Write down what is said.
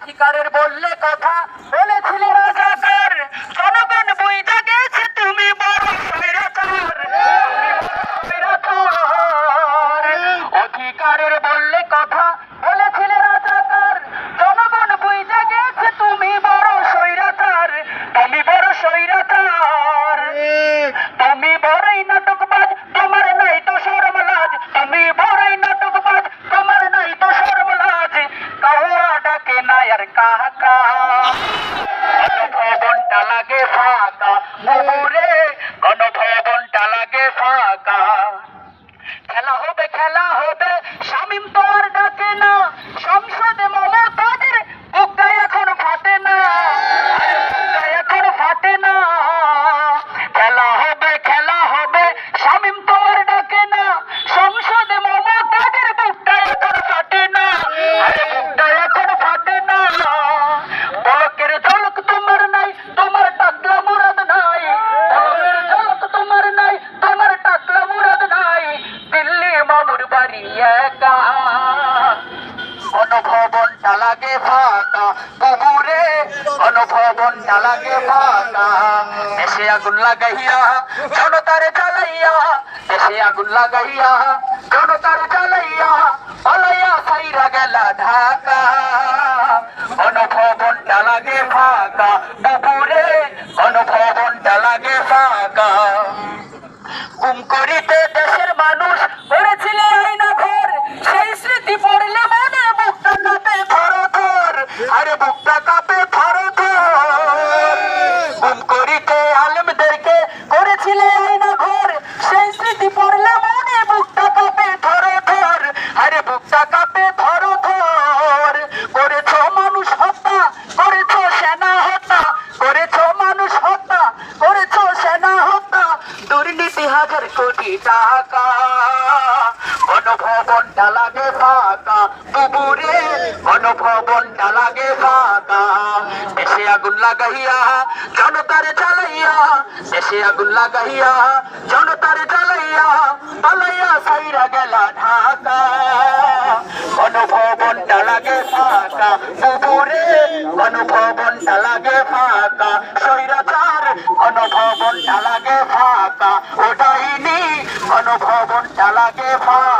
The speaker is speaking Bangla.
অধিকারের বললে কথা বলেছিলে রাজাকার, জনগণ বুঝে গেছে তুমি বড় স্বৈরাচার, অধিকারের বললে কথা বলেছিলে রাজাকার, জনগণ বুঝে গেছে তুমি বড় স্বৈরাচার, তুমি বড় স্বৈরাচার, তুমি বড়ই নাটকবাজ, তোমার নাই তো শরম লাজ, তুমি বড়ই নাটকবাজ, তোমার নাই তো শরম লাজ, কাউয়া ডাকে না আর কাকা, গণভবনটা লাগে ফাঁকা, বুবুরে গণভবনটা লাগে ফাঁকা। খেলা হবে শামীম তো আর ডাকে না, সংসদে মমতাজের বুকটা এখন ফাটে না, বুকটা এখন ফাটে না। খেলা হবে শামীম তো আর ডাকে না, সংসদে মমতাজের বুকটা এখন ফাটে না, আরে বুকটা এখন ফাটে না। পলকের ঝলক তোমার নাই, তোমার টাকলা মুরাদ নাই, পলকের ঝলক তোমার নাই, তোমার টাকলা মুরাদ নাই, দিল্লি মামুর বাড়ি একা, গণভবনটা লাগে ফাঁকা, বুবুরে গণভবনটা লাগে ফাঁকা। দেশে আগুন লাগাইয়া জনতারে জ্বালাইয়া, দেশে আগুন লাগাইয়া জনতারে জ্বালাইয়া, পালাইয়া সাইরা গেলা ঢাকা, গণভবনটা লাগে ফাঁকা, বুবুরে গণভবনটা লাগে ফাঁকা। গুম করিতে দেশের মানুষ করেছিলে আয়না ঘর, সেই স্মৃতি পড়লে মনে বুকটা কাঁপে থর থর, আরে বুকটা কাঁপে থর থর। গুম করিতে আলেমদেরকে করেছিলে আয়না ঘর, সেই স্মৃতি পড়লে মনে বুকটা কাঁপে থর থর, আরে বুকটা কাঁপে থর থর। করেছো মানুষ হত্যা, করেছো সেনা হত্যা, করেছো মানুষ হত্যা, করেছো সেনা হত্যা, দুর্নীতি হাজার কোটি টাকা, গণভবনটা লাগে ফাঁকা, বুবুরে গণভবনটা লাগে ফাঁকা। দেশে আগুন লাগাইয়া জনতারে জ্বালাইয়া, দেশে আগুন লাগাইয়া জনতারে জ্বালাইয়া, পালাইয়া সাইরা গেলা ঢাকা, গণভবনটা লাগে ফাঁকা, বুবুরে গণভবনটা লাগে ফাঁকা। স্বৈরাচার গণভবনটা লাগে ফাঁকা, ওটাইনি গণভবনটা লাগে ফাঁকা।